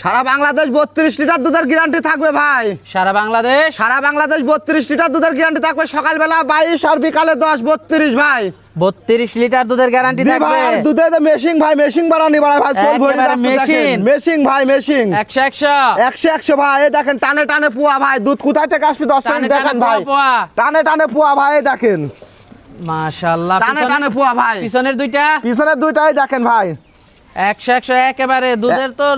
সারা Bangladesh 32 litre দুধের guarantee থাকবে ভাই। সারা বাংলাদেশ 32 লিটার দুধের গ্যারান্টি থাকবে। সকালবেলা 22 আর বিকালে 10 32 ভাই। 32 লিটার দুধের গ্যারান্টি জি থাকবে। ভাই, আর দুধে তো মেশিং ভাই, মেশিং বাড়ানি বাড়ায় ভাই, সব ভরি একেবারে যাচ্ছে দেখেন। মেশিং ভাই, মেশিং 100 ভাই। এই দেখেন টানে টানে পোয়া ভাই, দুধ কোথায় থেকে আসবে দর্শক টানে দেখেন টানে ভাই। পোয়া। টানে টানে পোয়া ভাই, এই দেখেন মাশাআল্লাহ। টানে টানে পোয়া ভাই। পিছনের দুইটা পিছনের দুইটাই দেখেন ভাই 100 একেবারে দুধের তো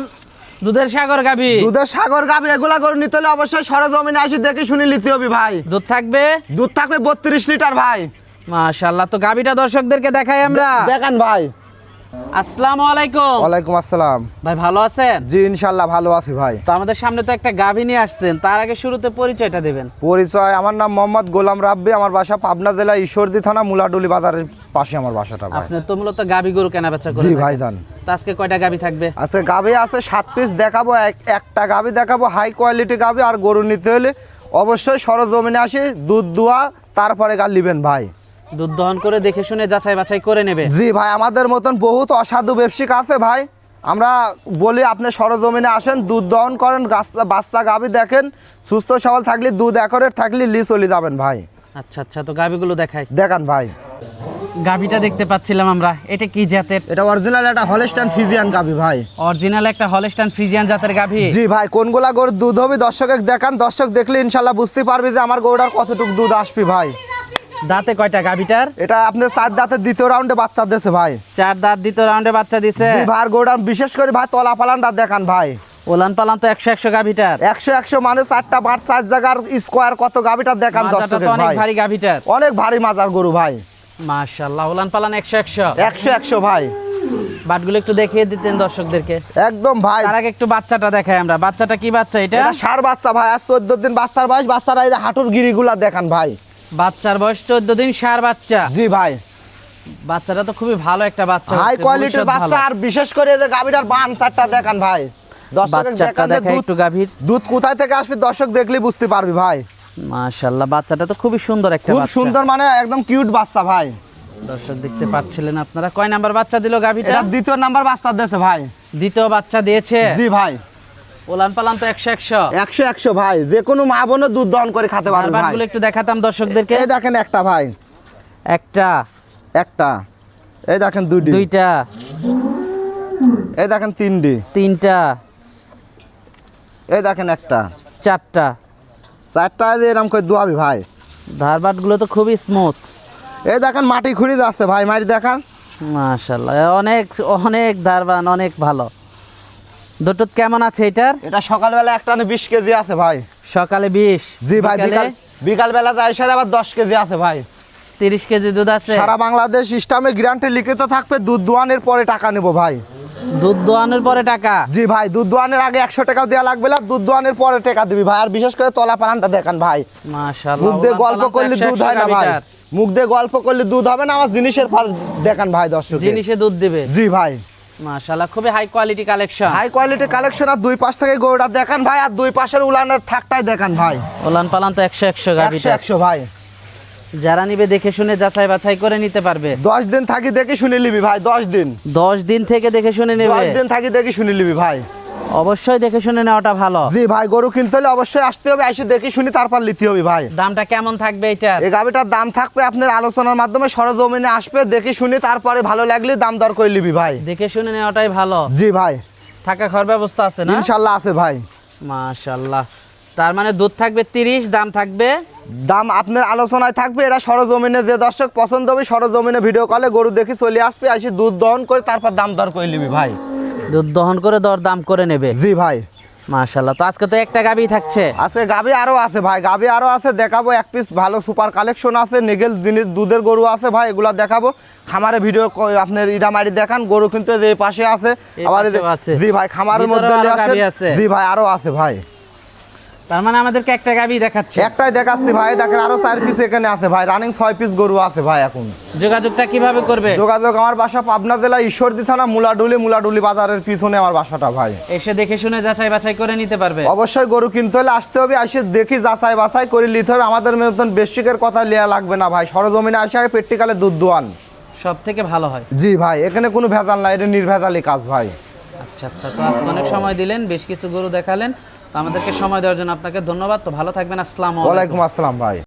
দুধের সাগর গাভী। দুধের সাগর গাভী। এগুলা গরু নিতে হলে অবশ্যই সরজমিনে আসি দেখে শুনে নিতে হবে ভাই। দুধ থাকবে 32 লিটার ভাই। মাশাআল্লাহ। তো গাভীটা দর্শকদেরকে দেখাই আমরা। দেখেন ভাই। আসসালামু আলাইকুম। ওয়ালাইকুম আসসালাম। ভাই ভালো আছেন? জি ইনশাআল্লাহ ভালো আছি ভাই। তো আমাদের সামনে তো একটা গাভী নিয়ে আসছেন, তার আগে শুরুতে পরিচয়টা দিবেন। পরিচয়, আমার নাম মোহাম্মদ গোলাম রাব্বি, আমার বাসা পাবনা জেলা ঈশ্বরদী থানা মুলাডুলি বাজারের পাশে আমার বাসাটা ভাই। আপনি তো মূলত গাভী গরু কেনা বেচা করেন। জি ভাইজান। তো আজকে কয়টা গাভী থাকবে? আজকে গাভী আছে 7 পিস দেখাবো। একটা গাভী দেখাবো হাই কোয়ালিটি গাভী। আর গরু নিতে হলে অবশ্যই সরজমিনে আসি, দুধ দুয়া তারপরে গাল নিবেন ভাই। দুধ দহন করে দেখে শুনে যাচাই বাছাই করে নেবে। জি ভাই, আমাদের মতন বহুত অসাধু ব্যবসায়িক আছে ভাই। আমরা বলি আপনি সরজমিনে আসেন, দুধ দহন করেন, বাচ্চা গাভী দেখেন, সুস্থ সবল থাকলে দুধ একরেট থাকলে লি চলে যাবেন ভাই। আচ্ছা আচ্ছা, তো গাভীগুলো দেখাই। দেখান ভাই। গাভীটা দেখতে পাচ্ছিলাম আমরা, এটা কি জাতের? এটা অরিজিনাল একটা হলস্টাইন ফ্রিজিয়ান গাভী ভাই। অরিজিনাল একটা হলস্টাইন ফ্রিজিয়ান জাতের গাভী। জি ভাই, কোনগুলা গরুর দুধ হবে দর্শকে দেখান। দর্শক দেখলে ইনশাল্লাহ বুঝতে পারবে যে আমার গরুটার কতটুকু দুধ আসবে ভাই। দাঁতে কয়টা গাভীটার? এটা আপনার 4 দাঁতের দ্বিতীয় রাউন্ডে বাচ্চা দিয়েছে ভাই। 4 দাঁত দ্বিতীয় রাউন্ডে বাচ্চা দিছে। জি ভাই, আর গরুটার বিশেষ করে ভাই তলা পালানটা দেখান ভাই। ওলান পালান তো 100 গাভীটার। 100 মানে 4টা বাট 4 জায়গার স্কোয়ার কত গাভীটা দেখান মাজাটা দর্শকে তো অনেক ভাই। ভারী গাভীটার। অনেক ভারী মাজার গরু ভাই। মাশাআল্লাহ, ওলান পালান 100 100 ভাই। বাটগুলো একটু দেখিয়ে দিতেন দর্শকদেরকে। একদম ভাই। তার আগে একটু বাচ্চাটা দেখাই আমরা। বাচ্চাটা কি বাচ্চা এটা? এটা ষাঁড় বাচ্চা ভাই, আর 14 দিন বাচ্চার বয়স। বাচ্চারা এই যে হাঁটুর গিরিগুলা দেখান ভাই। বাচ্চার বয়স 14 দিন, ষাঁড় বাচ্চা। জি ভাই, বাচ্চাটা তো খুবই ভালো একটা বাচ্চা, হাই হচ্ছে, কোয়ালিটির ভবিষ্যৎ বাচ্চা। ভালো। আর বিশেষ করে এই যে গাভীটার বান চারটা দেখান ভাই। দর্শক বাচ্চাটা দেখাই একটু গাভীর। দুধ কোথায় থেকে আসবে দর্শক দেখলে বুঝতে পারবি ভাই। মাশাআল্লাহ, বাচ্চাটা তো খুবই সুন্দর একটা খুব বাচ্চা। সুন্দর, মানে একদম কিউট বাচ্চা ভাই। দর্শক দেখতে পাচ্ছিলেন আপনারা। কয় নাম্বার বাচ্চা দিল গাভীটা? এটা দ্বিতীয় নাম্বার বাচ্চা দিয়েছে ভাই। দ্বিতীয় বাচ্চা দিয়েছে। জি ভাই। ওলান পালান তো 100 100 ভাই। যে কোনো মা বোনও দুধ দহন করে খেতে পারবে ভাই। বাটগুলো একটু দেখাতাম দর্শকদেরকে। এই দেখেন একটা ভাই, একটা, এই দেখেন দুইটি, দুইটা, এই দেখেন তিনটি, তিনটা, এই দেখেন একটা, চারটা। চারটা এরকম করে দুয়াবি ভাই। ধারবাটগুলো তো খুবই স্মুথ। এই দেখেন মাটি খুঁড়ি যাচ্ছে ভাই, মাটি দেখান। মাশাআল্লাহ, অনেক অনেক ধারবান, অনেক ভালো। দুটো কেমন আছে এটার? এটা সকালবেলা একটা 20 কেজি আছে ভাই। সকালে 20। জি ভাই। বিকালবেলা যায় সাড়ে আবার 10 কেজি আছে ভাই। 30 কেজি দুধ আছে। সারা বাংলাদেশ ইস্টামে গ্যারান্টি লিখিত থাকবে। দুধ দোয়ানের পরে টাকা নেব ভাই। দুধ দোয়ানোর পরে টাকা? জি ভাই, দুধ দোয়ানের আগে 100 টাকা দেওয়া লাগবে না, দুধ দোয়ানের পরে টাকা দিবি ভাই। আর বিশেষ করে তলা পালানটা দেখান ভাই। মাশাআল্লাহ, মুখ দিয়ে গল্প করলে দুধ হয় না ভাই। মুখ দিয়ে গল্প করলে দুধ হবে না। আমার জিনিসের ফাল দেখান ভাই দর্শক। জিনিসে দুধ দিবে। জি ভাই। মাশাআল্লাহ, খুবই high quality collection. High quality collection. আর দুই পাশ থেকে গরুটা দেখান ভাই। আর দুই পাশের উলানের থাকটাই দেখান ভাই। ওলান পালান তো 100 গাভীটা। 100 ভাই। যারা নিবে দেখে শুনে যাচাই বাছাই করে নিতে পারবে। 10 দিন থাকি দেখে শুনে নিবি ভাই। 10 দিন 10 দিন থেকে দেখে শুনে নেবে। 10 দিন থাকি দেখে শুনে নিবি ভাই। অবশ্যই দেখে শুনে নেওয়াটা ভালো। জি ভাই, গরু কিনতে হলে অবশ্যই আসতে হবে, এসে দেখে শুনি তারপর নিতে হবে ভাই। দামটা কেমন থাকবে এটার? এই গাভিটার দাম থাকবে আপনার আলোচনার মাধ্যমে, সরজমিনে আসবে, দেখে শুনি তারপরে ভালো লাগলে দাম দর করে নিবি ভাই। দেখে শুনে নেওয়াটাই ভালো। জি ভাই। থাকা খাওয়ার ব্যবস্থা আছে না? ইনশাআল্লাহ আছে ভাই। মাশাআল্লাহ। তার মানে দুধ থাকবে 30, দাম থাকবে? দাম আপনার আলোচনায় থাকবে। এটা সরজমিনে যে দর্শক পছন্দ হবে সরজমিনে ভিডিও কলে গরু দেখি চলে আসবে, এসে দুধ দহন করে তারপর দাম দর করে নিবি ভাই। দুধ দহন করে দর দাম করে নেবে। জি ভাই। মাশাআল্লাহ। তো আজকে তো একটা গাভী থাকছে। আজকে গাভী আরো আছে ভাই, গাভী আরো আছে দেখাবো। এক পিস ভালো সুপার কালেকশন আছে, নেগেল জিনিস দুধের গরু আছে ভাই, এগুলা দেখাবো। খামারে ভিডিও আপনার ইডামারি দেখান। গরু কিন্তু এই পাশে আছে, আবার জি ভাই খামারের মধ্যে আছে। জি ভাই আরো আছে ভাই। তার মানে আমাদেরকে একটা গাভী দেখাচ্ছে। একটাই দেখাচ্ছি ভাই, দেখেন আরো 4 পিস এখানে আছে ভাই। রানিং 6 পিস গরু আছে ভাই। এখন যোগাযোগটা কিভাবে করবে? যোগাযোগ, আমার বাসা পাবনা জেলা ঈশ্বরদী থানা মুলাডুলি বাজারের পিছনে আমার বাসাটা ভাই। এসে দেখে শুনে যাচাই বাছাই করে নিতে পারবে। অবশ্যই গরু কিনতে হলে আসতে হবে, এসে দেখি যাচাই বাছাই করে নিতে হবে। আমাদের মতন বেশিকের কথা লিয়া লাগবে না ভাই। সরজমিনে আসে আগে প্র্যাকটিক্যালে দুধ দোয়ান সব থেকে ভালো হয়। জি ভাই, এখানে কোনো ভেজাল নাই, এটা নির্ভেজালি কাজ ভাই। আচ্ছা আচ্ছা আচ্ছা, তো আজকে অনেক সময় দিলেন, বেশ কিছু গরু দেখালেন, তো আমাদেরকে সময় দেওয়ার জন্য আপনাকে ধন্যবাদ। তো ভালো থাকবেন, আসসালামু আলাইকুম। ওয়ালাইকুম আসসালাম ভাই।